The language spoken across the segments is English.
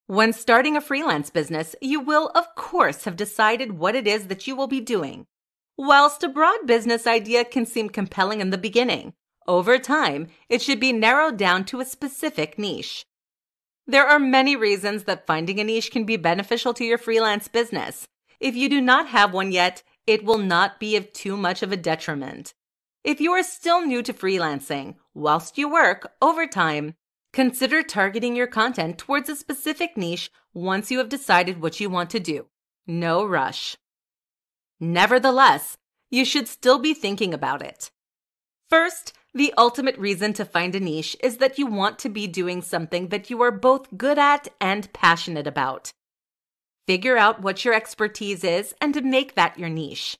When starting a freelance business, you will, of course, have decided what it is that you will be doing. Whilst a broad business idea can seem compelling in the beginning, over time, it should be narrowed down to a specific niche. There are many reasons that finding a niche can be beneficial to your freelance business. If you do not have one yet, it will not be of too much of a detriment. If you are still new to freelancing, whilst you work, over time, consider targeting your content towards a specific niche once you have decided what you want to do. No rush. Nevertheless, you should still be thinking about it. First, the ultimate reason to find a niche is that you want to be doing something that you are both good at and passionate about. Figure out what your expertise is and make that your niche.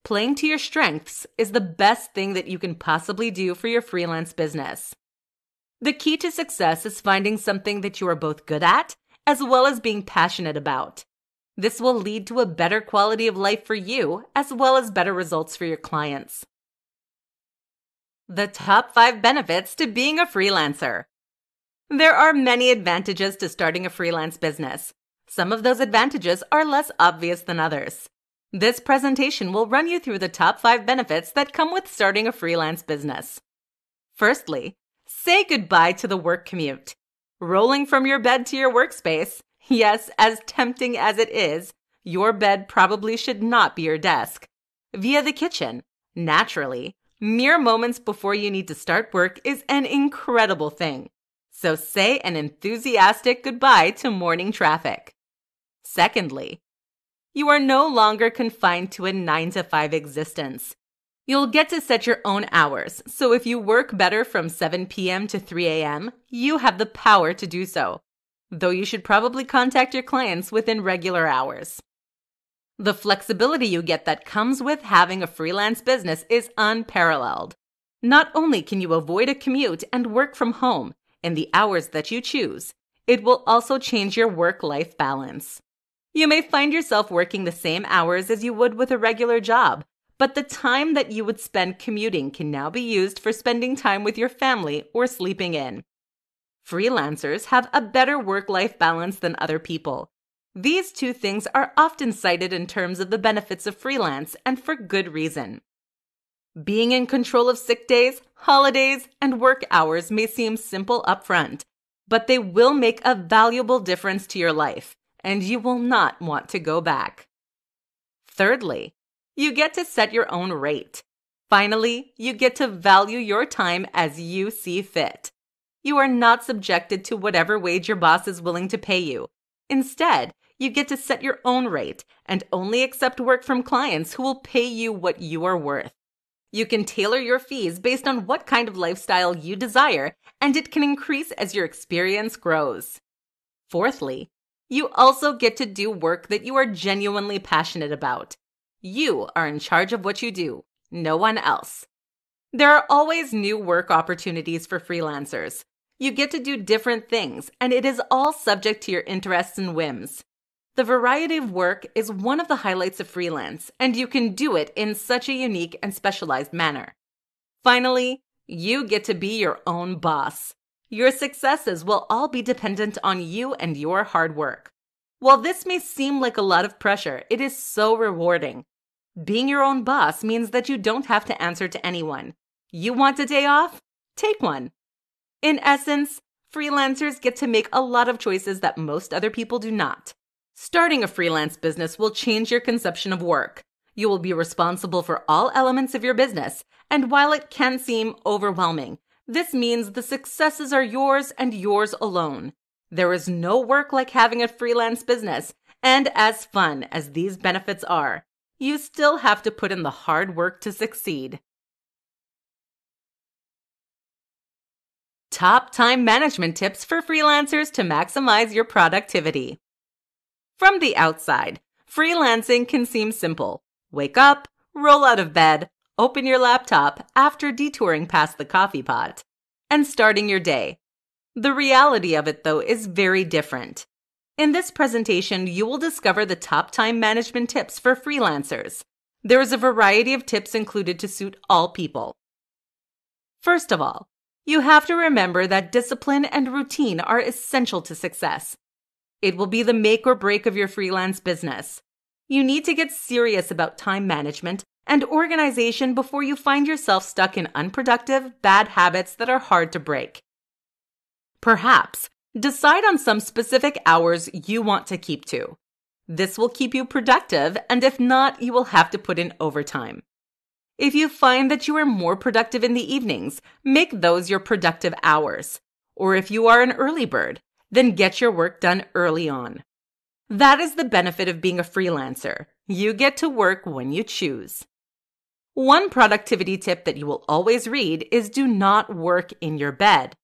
Playing to your strengths is the best thing that you can possibly do for your freelance business. The key to success is finding something that you are both good at as well as being passionate about. This will lead to a better quality of life for you as well as better results for your clients. The top 5 benefits to being a freelancer. There are many advantages to starting a freelance business. Some of those advantages are less obvious than others. This presentation will run you through the top 5 benefits that come with starting a freelance business. Firstly, say goodbye to the work commute. Rolling from your bed to your workspace, yes, as tempting as it is, your bed probably should not be your desk. Via the kitchen, naturally, mere moments before you need to start work is an incredible thing. So say an enthusiastic goodbye to morning traffic. Secondly, you are no longer confined to a 9-to-5 existence. You'll get to set your own hours, so if you work better from 7 p.m. to 3 a.m., you have the power to do so, though you should probably contact your clients within regular hours. The flexibility you get that comes with having a freelance business is unparalleled. Not only can you avoid a commute and work from home in the hours that you choose, it will also change your work-life balance. You may find yourself working the same hours as you would with a regular job, but the time that you would spend commuting can now be used for spending time with your family or sleeping in. Freelancers have a better work-life balance than other people. These two things are often cited in terms of the benefits of freelance, and for good reason. Being in control of sick days, holidays, and work hours may seem simple upfront, but they will make a valuable difference to your life, and you will not want to go back. Thirdly, you get to set your own rate. Finally, you get to value your time as you see fit. You are not subjected to whatever wage your boss is willing to pay you. Instead, you get to set your own rate and only accept work from clients who will pay you what you are worth. You can tailor your fees based on what kind of lifestyle you desire, and it can increase as your experience grows. Fourthly, you also get to do work that you are genuinely passionate about. You are in charge of what you do, no one else. There are always new work opportunities for freelancers. You get to do different things, and it is all subject to your interests and whims. The variety of work is one of the highlights of freelance, and you can do it in such a unique and specialized manner. Finally, you get to be your own boss. Your successes will all be dependent on you and your hard work. While this may seem like a lot of pressure, it is so rewarding. Being your own boss means that you don't have to answer to anyone. You want a day off? Take one. In essence, freelancers get to make a lot of choices that most other people do not. Starting a freelance business will change your conception of work. You will be responsible for all elements of your business, and while it can seem overwhelming, this means the successes are yours and yours alone. There is no work like having a freelance business, and as fun as these benefits are, you still have to put in the hard work to succeed. Top time management tips for freelancers to maximize your productivity. From the outside, freelancing can seem simple. Wake up, roll out of bed, open your laptop after detouring past the coffee pot, and starting your day. The reality of it, though, is very different. In this presentation, you will discover the top time management tips for freelancers. There is a variety of tips included to suit all people. First of all, you have to remember that discipline and routine are essential to success. It will be the make or break of your freelance business. You need to get serious about time management and organization before you find yourself stuck in unproductive, bad habits that are hard to break. Perhaps decide on some specific hours you want to keep to. This will keep you productive, and if not, you will have to put in overtime. If you find that you are more productive in the evenings, make those your productive hours. Or if you are an early bird, then get your work done early on. That is the benefit of being a freelancer. You get to work when you choose. One productivity tip that you will always read is do not work in your bed.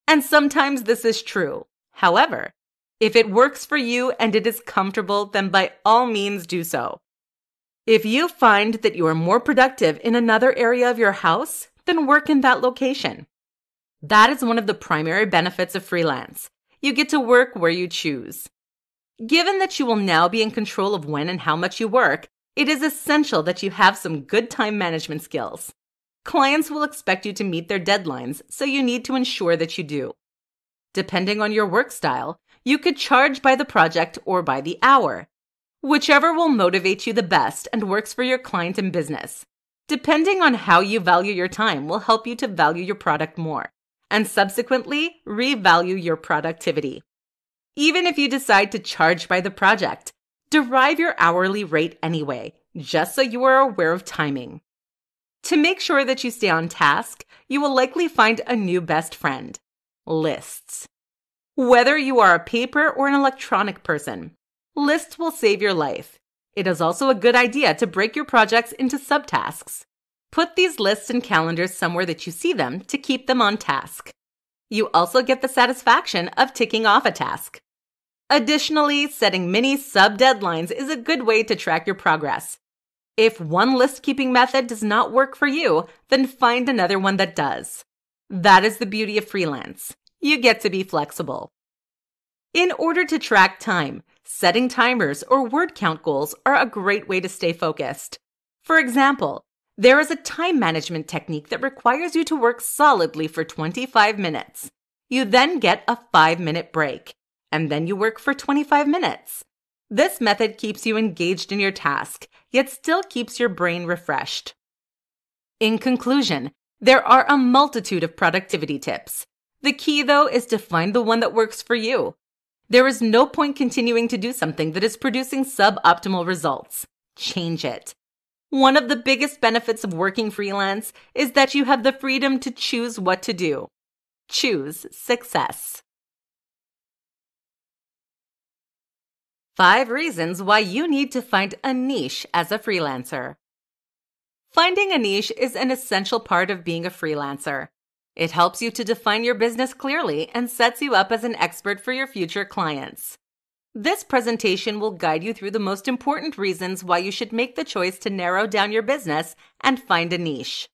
And sometimes this is true. However, if it works for you and it is comfortable, then by all means do so. If you find that you are more productive in another area of your house, then work in that location. That is one of the primary benefits of freelance. You get to work where you choose. Given that you will now be in control of when and how much you work, it is essential that you have some good time management skills. Clients will expect you to meet their deadlines, so you need to ensure that you do. Depending on your work style, you could charge by the project or by the hour. Whichever will motivate you the best and works for your client and business. Depending on how you value your time will help you to value your product more, and subsequently revalue your productivity. Even if you decide to charge by the project, derive your hourly rate anyway, just so you are aware of timing. To make sure that you stay on task, you will likely find a new best friend: lists. Whether you are a paper or an electronic person, lists will save your life. It is also a good idea to break your projects into subtasks. Put these lists and calendars somewhere that you see them to keep them on task. You also get the satisfaction of ticking off a task. Additionally, setting mini sub-deadlines is a good way to track your progress. If one list-keeping method does not work for you, then find another one that does. That is the beauty of freelance. You get to be flexible. In order to track time, setting timers or word count goals are a great way to stay focused. For example, there is a time management technique that requires you to work solidly for 25 minutes. You then get a 5-minute break, and then you work for 25 minutes. This method keeps you engaged in your task, yet still keeps your brain refreshed. In conclusion, there are a multitude of productivity tips. The key, though, is to find the one that works for you. There is no point continuing to do something that is producing suboptimal results. Change it. One of the biggest benefits of working freelance is that you have the freedom to choose what to do. Choose success. 5 reasons why you need to find a niche as a freelancer. Finding a niche is an essential part of being a freelancer. It helps you to define your business clearly and sets you up as an expert for your future clients. This presentation will guide you through the most important reasons why you should make the choice to narrow down your business and find a niche.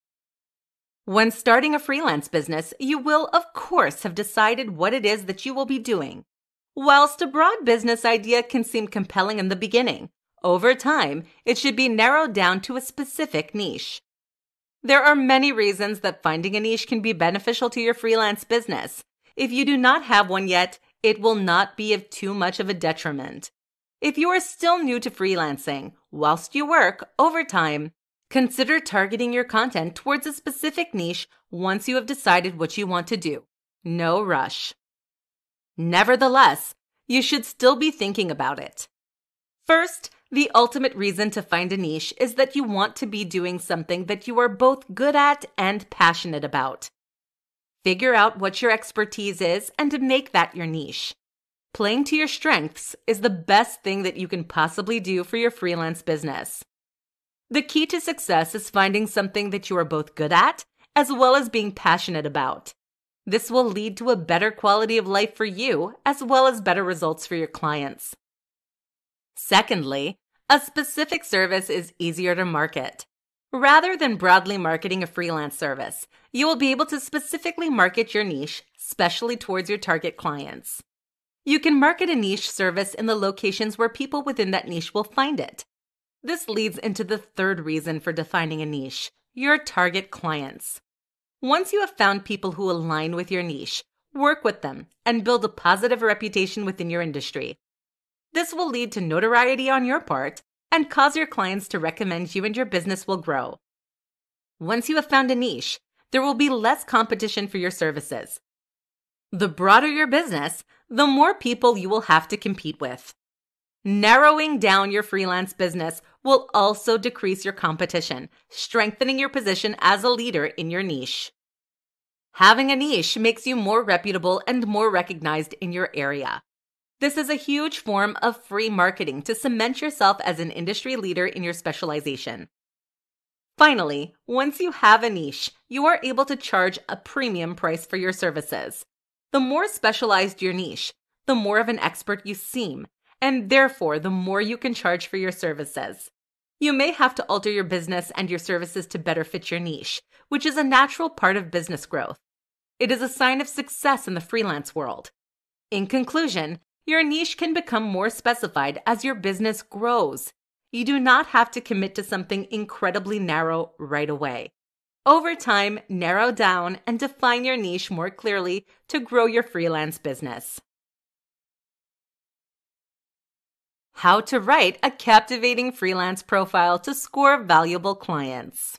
When starting a freelance business, you will, of course, have decided what it is that you will be doing. Whilst a broad business idea can seem compelling in the beginning, over time, it should be narrowed down to a specific niche. There are many reasons that finding a niche can be beneficial to your freelance business. If you do not have one yet, it will not be of too much of a detriment. If you are still new to freelancing, whilst you work, over time, consider targeting your content towards a specific niche once you have decided what you want to do. No rush. Nevertheless, you should still be thinking about it. First, the ultimate reason to find a niche is that you want to be doing something that you are both good at and passionate about. Figure out what your expertise is and make that your niche. Playing to your strengths is the best thing that you can possibly do for your freelance business. The key to success is finding something that you are both good at as well as being passionate about. This will lead to a better quality of life for you as well as better results for your clients. Secondly, a specific service is easier to market. Rather than broadly marketing a freelance service, you will be able to specifically market your niche, especially towards your target clients. You can market a niche service in the locations where people within that niche will find it. This leads into the third reason for defining a niche: your target clients. Once you have found people who align with your niche, Work with them and build a positive reputation within your industry. This will lead to notoriety on your part and cause your clients to recommend you, and your business will grow. Once you have found a niche, there will be less competition for your services. The broader your business, the more people you will have to compete with. Narrowing down your freelance business will also decrease your competition, strengthening your position as a leader in your niche. Having a niche makes you more reputable and more recognized in your area. This is a huge form of free marketing to cement yourself as an industry leader in your specialization. Finally, once you have a niche, you are able to charge a premium price for your services. The more specialized your niche, the more of an expert you seem, and therefore the more you can charge for your services. You may have to alter your business and your services to better fit your niche, which is a natural part of business growth. It is a sign of success in the freelance world. In conclusion, your niche can become more specified as your business grows. You do not have to commit to something incredibly narrow right away. Over time, narrow down and define your niche more clearly to grow your freelance business. How to write a captivating freelance profile to score valuable clients.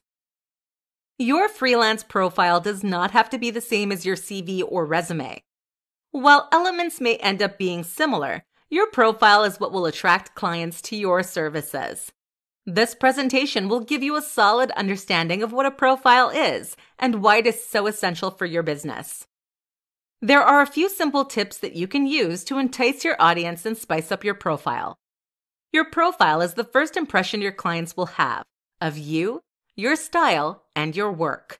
Your freelance profile does not have to be the same as your CV or resume. While elements may end up being similar, your profile is what will attract clients to your services. This presentation will give you a solid understanding of what a profile is and why it is so essential for your business. There are a few simple tips that you can use to entice your audience and spice up your profile. Your profile is the first impression your clients will have of you, your style, and your work.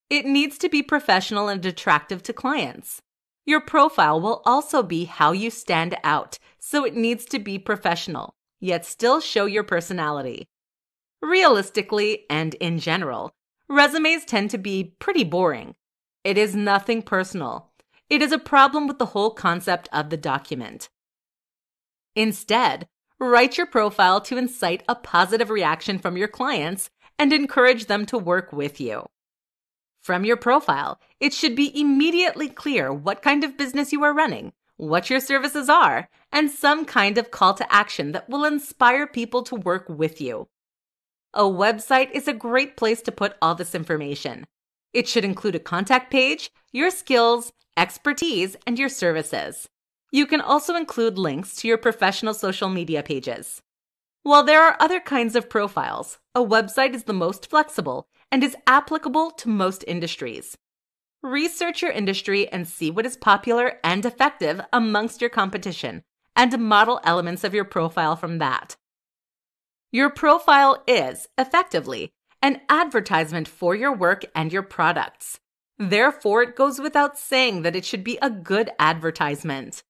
It needs to be professional and attractive to clients. Your profile will also be how you stand out, so it needs to be professional, yet still show your personality. Realistically, and in general, resumes tend to be pretty boring. It is nothing personal. It is a problem with the whole concept of the document. Instead, write your profile to incite a positive reaction from your clients and encourage them to work with you. From your profile, it should be immediately clear what kind of business you are running, what your services are, and some kind of call to action that will inspire people to work with you. A website is a great place to put all this information. It should include a contact page, your skills, expertise, and your services. You can also include links to your professional social media pages. While there are other kinds of profiles, a website is the most flexible and is applicable to most industries. Research your industry and see what is popular and effective amongst your competition, and model elements of your profile from that. Your profile is, effectively, an advertisement for your work and your products. Therefore, it goes without saying that it should be a good advertisement.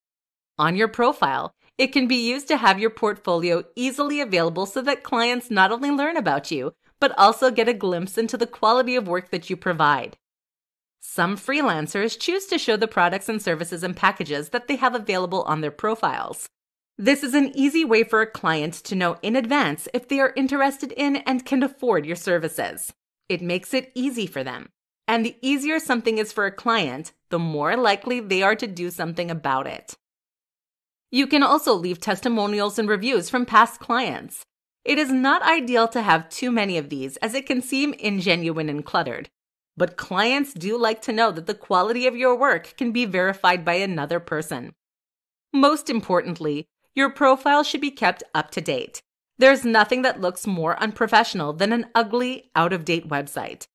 On your profile, it can be used to have your portfolio easily available so that clients not only learn about you, but also get a glimpse into the quality of work that you provide. Some freelancers choose to show the products and services and packages that they have available on their profiles. This is an easy way for a client to know in advance if they are interested in and can afford your services. It makes it easy for them. And the easier something is for a client, the more likely they are to do something about it. You can also leave testimonials and reviews from past clients. It is not ideal to have too many of these, as it can seem ingenuine and cluttered. But clients do like to know that the quality of your work can be verified by another person. Most importantly, your profile should be kept up to date. There's nothing that looks more unprofessional than an ugly, out-of-date website.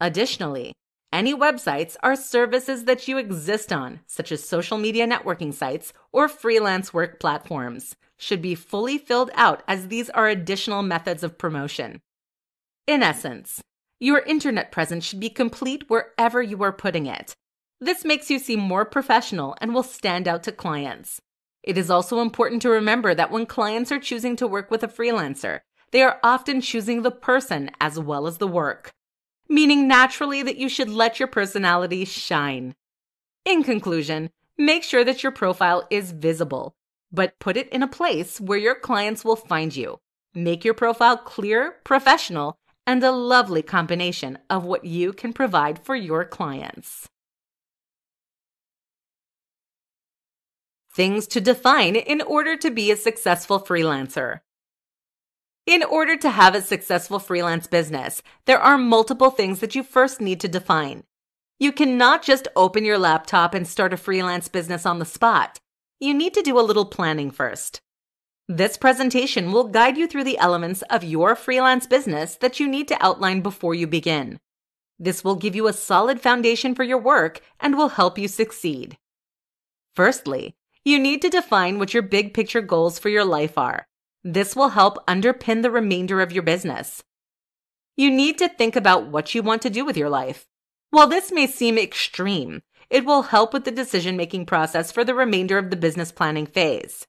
Additionally, any websites or services that you exist on, such as social media networking sites or freelance work platforms, should be fully filled out, as these are additional methods of promotion. In essence, your internet presence should be complete wherever you are putting it. This makes you seem more professional and will stand out to clients. It is also important to remember that when clients are choosing to work with a freelancer, they are often choosing the person as well as the work, meaning naturally that you should let your personality shine. In conclusion, make sure that your profile is visible, but put it in a place where your clients will find you. Make your profile clear, professional, and a lovely combination of what you can provide for your clients. Things to define in order to be a successful freelancer. In order to have a successful freelance business, there are multiple things that you first need to define. You cannot just open your laptop and start a freelance business on the spot. You need to do a little planning first. This presentation will guide you through the elements of your freelance business that you need to outline before you begin. This will give you a solid foundation for your work and will help you succeed. Firstly, you need to define what your big picture goals for your life are. This will help underpin the remainder of your business. You need to think about what you want to do with your life. While this may seem extreme, it will help with the decision-making process for the remainder of the business planning phase.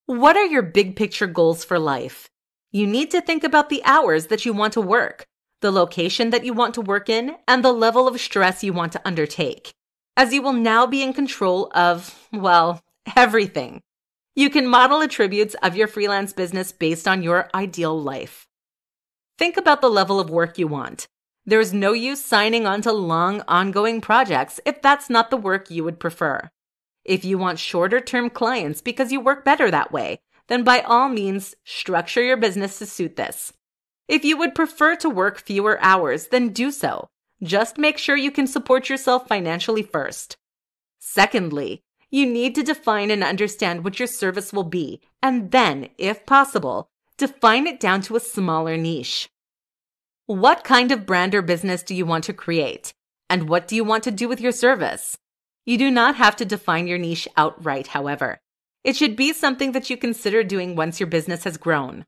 What are your big picture goals for life? You need to think about the hours that you want to work, the location that you want to work in, and the level of stress you want to undertake, as you will now be in control of, well, everything. You can model attributes of your freelance business based on your ideal life. Think about the level of work you want. There is no use signing on to long, ongoing projects if that's not the work you would prefer. If you want shorter-term clients because you work better that way, then by all means, structure your business to suit this. If you would prefer to work fewer hours, then do so. Just make sure you can support yourself financially first. Secondly, you need to define and understand what your service will be, and then, if possible, define it down to a smaller niche. What kind of brand or business do you want to create? And what do you want to do with your service? You do not have to define your niche outright, however. It should be something that you consider doing once your business has grown.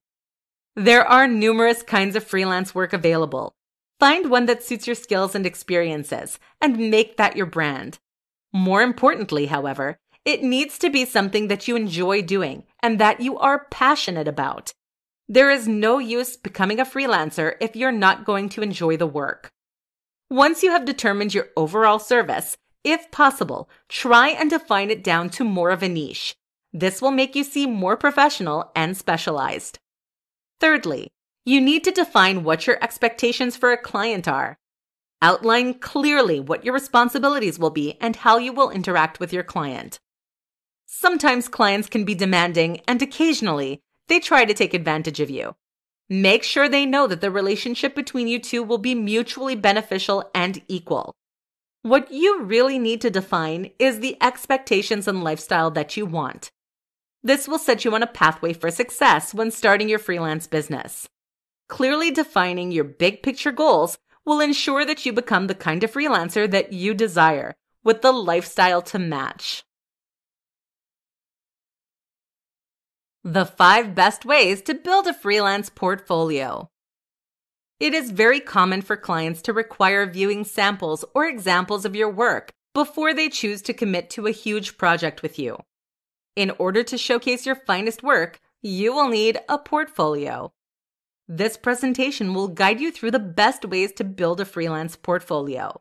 There are numerous kinds of freelance work available. Find one that suits your skills and experiences, and make that your brand. More importantly, however, it needs to be something that you enjoy doing and that you are passionate about. There is no use becoming a freelancer if you're not going to enjoy the work. Once you have determined your overall service, if possible, try and define it down to more of a niche. This will make you seem more professional and specialized. Thirdly, you need to define what your expectations for a client are. Outline clearly what your responsibilities will be and how you will interact with your client. Sometimes clients can be demanding, and occasionally, they try to take advantage of you. Make sure they know that the relationship between you two will be mutually beneficial and equal. What you really need to define is the expectations and lifestyle that you want. This will set you on a pathway for success when starting your freelance business. Clearly defining your big picture goals will ensure that you become the kind of freelancer that you desire, with the lifestyle to match. The 5 best ways to build a freelance portfolio. It is very common for clients to require viewing samples or examples of your work before they choose to commit to a huge project with you. In order to showcase your finest work, you will need a portfolio. This presentation will guide you through the best ways to build a freelance portfolio.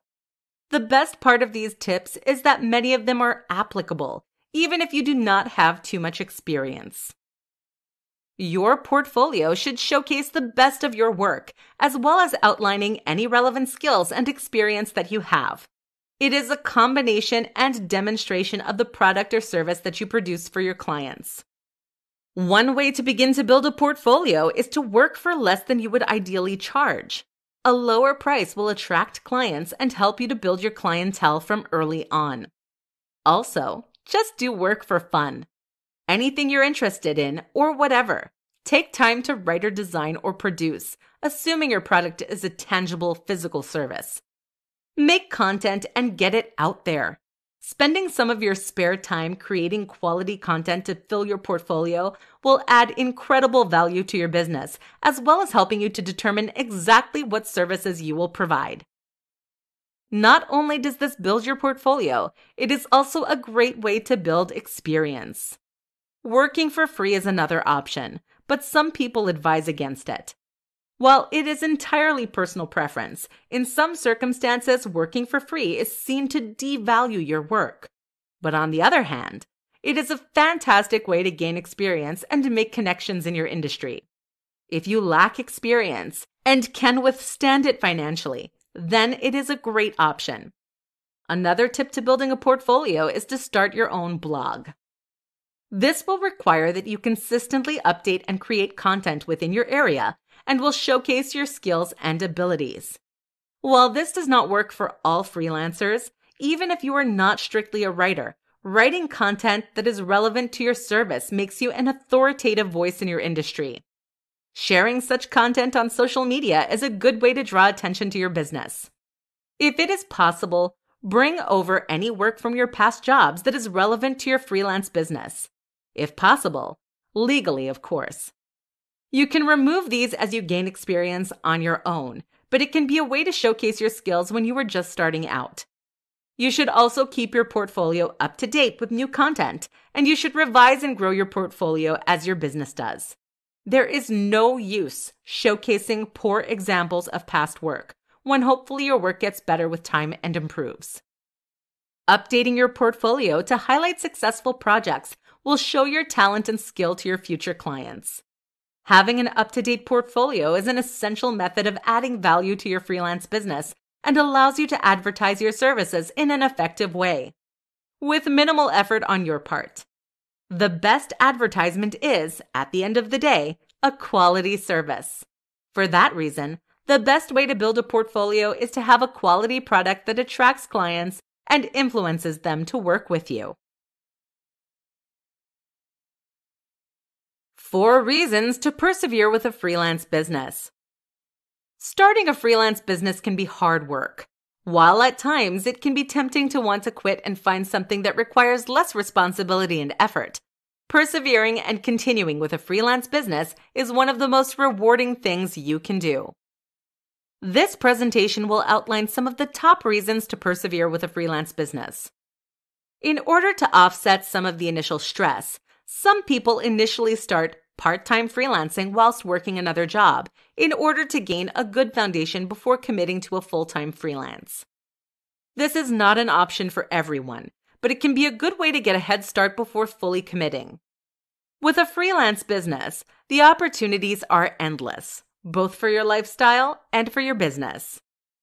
The best part of these tips is that many of them are applicable, even if you do not have too much experience. Your portfolio should showcase the best of your work, as well as outlining any relevant skills and experience that you have. It is a combination and demonstration of the product or service that you produce for your clients. One way to begin to build a portfolio is to work for less than you would ideally charge. A lower price will attract clients and help you to build your clientele from early on. Also, just do work for fun. Anything you're interested in, or whatever. Take time to write or design or produce, assuming your product is a tangible physical service. Make content and get it out there. Spending some of your spare time creating quality content to fill your portfolio will add incredible value to your business, as well as helping you to determine exactly what services you will provide. Not only does this build your portfolio, it is also a great way to build experience. Working for free is another option, but some people advise against it. While it is entirely personal preference, in some circumstances, working for free is seen to devalue your work. But on the other hand, it is a fantastic way to gain experience and to make connections in your industry. If you lack experience and can withstand it financially, then it is a great option. Another tip to building a portfolio is to start your own blog. This will require that you consistently update and create content within your area and will showcase your skills and abilities. While this does not work for all freelancers, even if you are not strictly a writer, writing content that is relevant to your service makes you an authoritative voice in your industry. Sharing such content on social media is a good way to draw attention to your business. If it is possible, bring over any work from your past jobs that is relevant to your freelance business. If possible, legally, of course. You can remove these as you gain experience on your own, but it can be a way to showcase your skills when you are just starting out. You should also keep your portfolio up to date with new content, and you should revise and grow your portfolio as your business does. There is no use showcasing poor examples of past work when hopefully your work gets better with time and improves. Updating your portfolio to highlight successful projects will show your talent and skill to your future clients. Having an up-to-date portfolio is an essential method of adding value to your freelance business and allows you to advertise your services in an effective way, with minimal effort on your part. The best advertisement is, at the end of the day, a quality service. For that reason, the best way to build a portfolio is to have a quality product that attracts clients and influences them to work with you. 4 reasons to persevere with a freelance business. Starting a freelance business can be hard work. While at times it can be tempting to want to quit and find something that requires less responsibility and effort, persevering and continuing with a freelance business is one of the most rewarding things you can do. This presentation will outline some of the top reasons to persevere with a freelance business. In order to offset some of the initial stress, some people initially start part-time freelancing whilst working another job in order to gain a good foundation before committing to a full-time freelance. This is not an option for everyone, but it can be a good way to get a head start before fully committing. With a freelance business, the opportunities are endless, both for your lifestyle and for your business.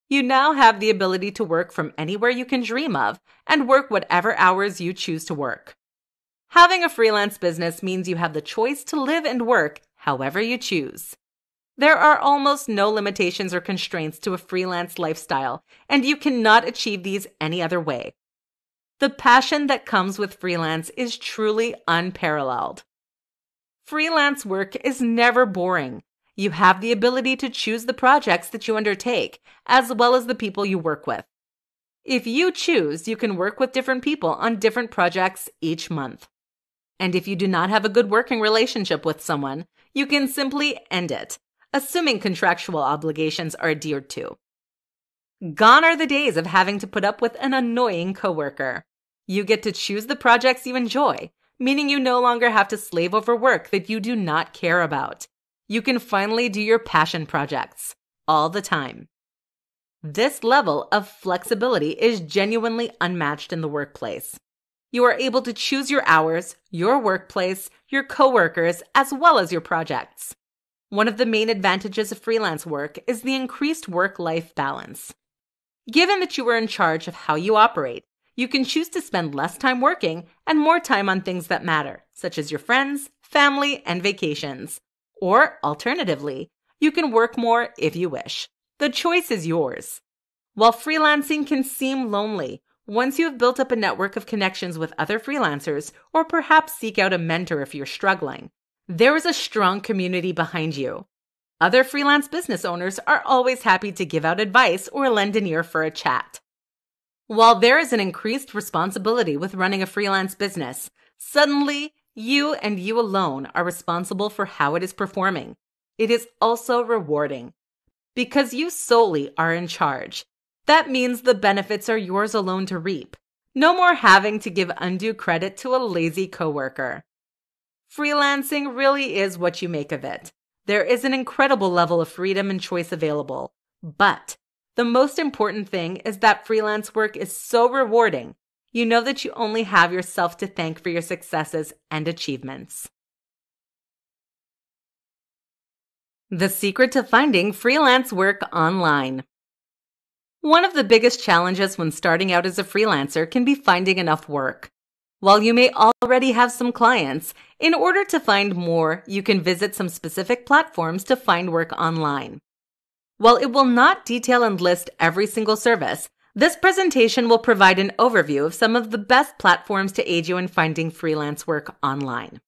You now have the ability to work from anywhere you can dream of and work whatever hours you choose to work. Having a freelance business means you have the choice to live and work however you choose. There are almost no limitations or constraints to a freelance lifestyle, and you cannot achieve these any other way. The passion that comes with freelance is truly unparalleled. Freelance work is never boring. You have the ability to choose the projects that you undertake, as well as the people you work with. If you choose, you can work with different people on different projects each month. And if you do not have a good working relationship with someone, you can simply end it, assuming contractual obligations are adhered to. Gone are the days of having to put up with an annoying coworker. You get to choose the projects you enjoy, meaning you no longer have to slave over work that you do not care about. You can finally do your passion projects all the time. This level of flexibility is genuinely unmatched in the workplace. You are able to choose your hours, your workplace, your coworkers, as well as your projects. One of the main advantages of freelance work is the increased work-life balance. Given that you are in charge of how you operate, you can choose to spend less time working and more time on things that matter, such as your friends, family, and vacations. Or, alternatively, you can work more if you wish. The choice is yours. While freelancing can seem lonely, once you have built up a network of connections with other freelancers, or perhaps seek out a mentor if you're struggling, there is a strong community behind you. Other freelance business owners are always happy to give out advice or lend an ear for a chat. While there is an increased responsibility with running a freelance business, suddenly you and you alone are responsible for how it is performing. It is also rewarding. Because you solely are in charge, that means the benefits are yours alone to reap. No more having to give undue credit to a lazy coworker. Freelancing really is what you make of it. There is an incredible level of freedom and choice available. But the most important thing is that freelance work is so rewarding. You know that you only have yourself to thank for your successes and achievements. The secret to finding freelance work online. One of the biggest challenges when starting out as a freelancer can be finding enough work. While you may already have some clients, in order to find more, you can visit some specific platforms to find work online. While it will not detail and list every single service, this presentation will provide an overview of some of the best platforms to aid you in finding freelance work online.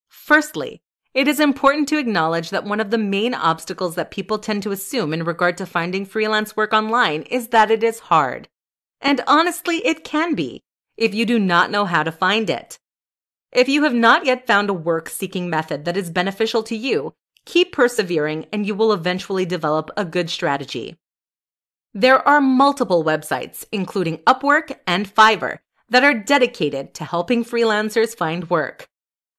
Firstly, it is important to acknowledge that one of the main obstacles that people tend to assume in regard to finding freelance work online is that it is hard. And honestly, it can be, if you do not know how to find it. If you have not yet found a work-seeking method that is beneficial to you, keep persevering and you will eventually develop a good strategy. There are multiple websites, including Upwork and Fiverr, that are dedicated to helping freelancers find work.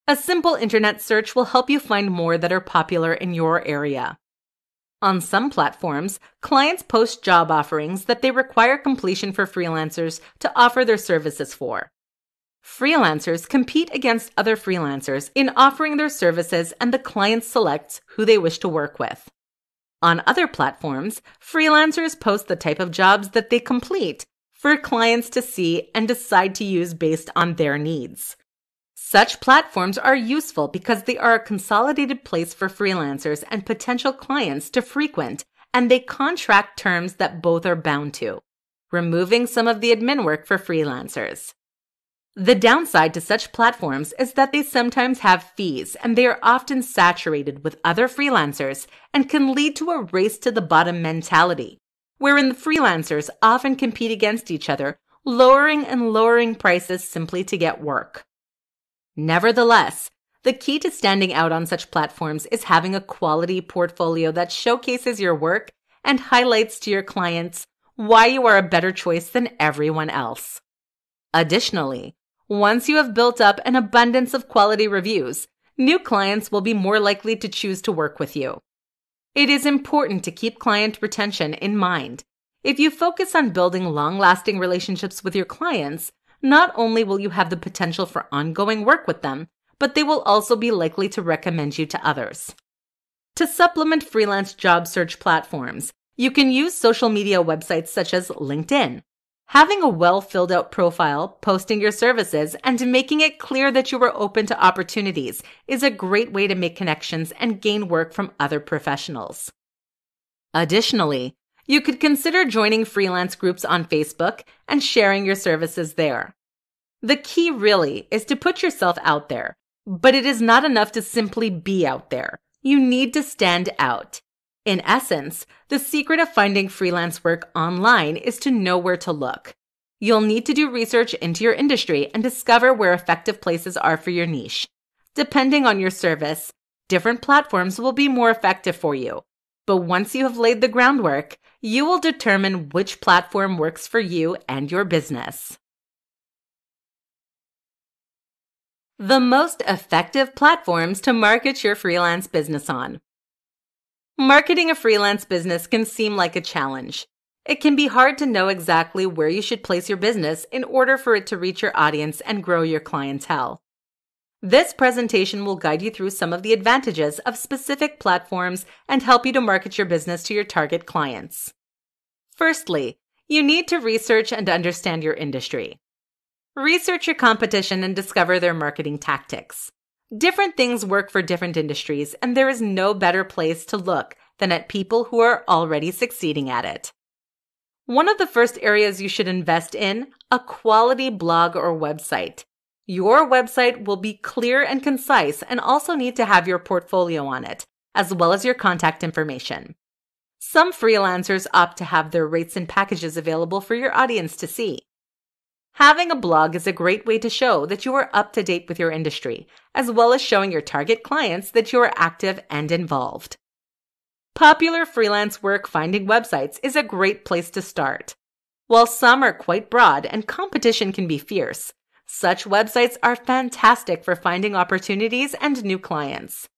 A simple internet search will help you find more that are popular in your area. On some platforms, clients post job offerings that they require completion for freelancers to offer their services for. Freelancers compete against other freelancers in offering their services, and the client selects who they wish to work with. On other platforms, freelancers post the type of jobs that they complete for clients to see and decide to use based on their needs. Such platforms are useful because they are a consolidated place for freelancers and potential clients to frequent, and they contract terms that both are bound to, removing some of the admin work for freelancers. The downside to such platforms is that they sometimes have fees, and they are often saturated with other freelancers and can lead to a race to the bottom mentality, wherein the freelancers often compete against each other, lowering prices simply to get work. Nevertheless, the key to standing out on such platforms is having a quality portfolio that showcases your work and highlights to your clients why you are a better choice than everyone else. Additionally, once you have built up an abundance of quality reviews, new clients will be more likely to choose to work with you. It is important to keep client retention in mind. If you focus on building long-lasting relationships with your clients, not only will you have the potential for ongoing work with them, but they will also be likely to recommend you to others. To supplement freelance job search platforms, you can use social media websites such as LinkedIn. Having a well-filled-out profile, posting your services, and making it clear that you are open to opportunities is a great way to make connections and gain work from other professionals. Additionally, you could consider joining freelance groups on Facebook and sharing your services there. The key really is to put yourself out there, but it is not enough to simply be out there. You need to stand out. In essence, the secret of finding freelance work online is to know where to look. You'll need to do research into your industry and discover where effective places are for your niche. Depending on your service, different platforms will be more effective for you. But once you have laid the groundwork, you will determine which platform works for you and your business. The most effective platforms to market your freelance business on. Marketing a freelance business can seem like a challenge. It can be hard to know exactly where you should place your business in order for it to reach your audience and grow your clientele. This presentation will guide you through some of the advantages of specific platforms and help you to market your business to your target clients. Firstly, you need to research and understand your industry. Research your competition and discover their marketing tactics. Different things work for different industries, and there is no better place to look than at people who are already succeeding at it. One of the first areas you should invest in, a quality blog or website. Your website will be clear and concise and also need to have your portfolio on it, as well as your contact information. Some freelancers opt to have their rates and packages available for your audience to see. Having a blog is a great way to show that you are up to date with your industry, as well as showing your target clients that you are active and involved. Popular freelance work finding websites is a great place to start. While some are quite broad and competition can be fierce, such websites are fantastic for finding opportunities and new clients.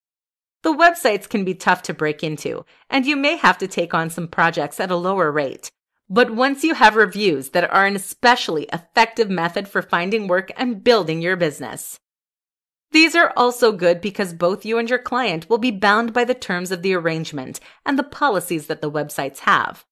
The websites can be tough to break into, and you may have to take on some projects at a lower rate. But once you have reviews that are an especially effective method for finding work and building your business. These are also good because both you and your client will be bound by the terms of the arrangement and the policies that the websites have.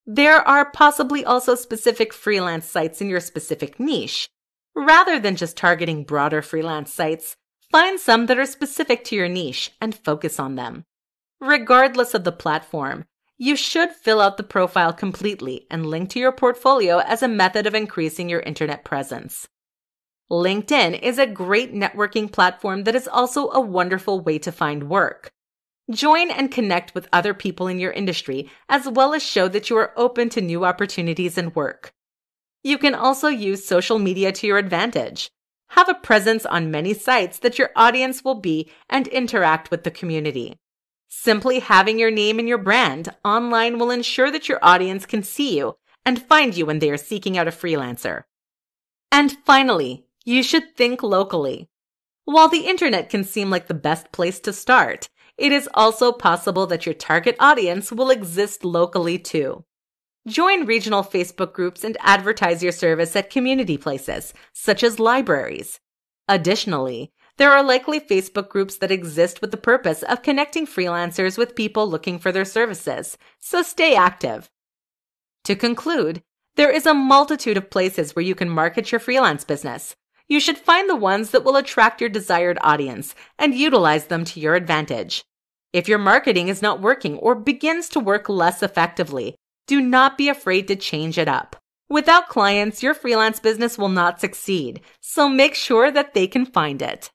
There are possibly also specific freelance sites in your specific niche. Rather than just targeting broader freelance sites, find some that are specific to your niche and focus on them. Regardless of the platform, you should fill out the profile completely and link to your portfolio as a method of increasing your internet presence. LinkedIn is a great networking platform that is also a wonderful way to find work. Join and connect with other people in your industry, as well as show that you are open to new opportunities and work. You can also use social media to your advantage. Have a presence on many sites that your audience will be and interact with the community. Simply having your name and your brand online will ensure that your audience can see you and find you when they are seeking out a freelancer. And finally, you should think locally. While the internet can seem like the best place to start, it is also possible that your target audience will exist locally too. Join regional Facebook groups and advertise your service at community places, such as libraries. Additionally, there are likely Facebook groups that exist with the purpose of connecting freelancers with people looking for their services, so stay active. To conclude, there is a multitude of places where you can market your freelance business. You should find the ones that will attract your desired audience and utilize them to your advantage. If your marketing is not working or begins to work less effectively, do not be afraid to change it up. Without clients, your freelance business will not succeed, so make sure that they can find it.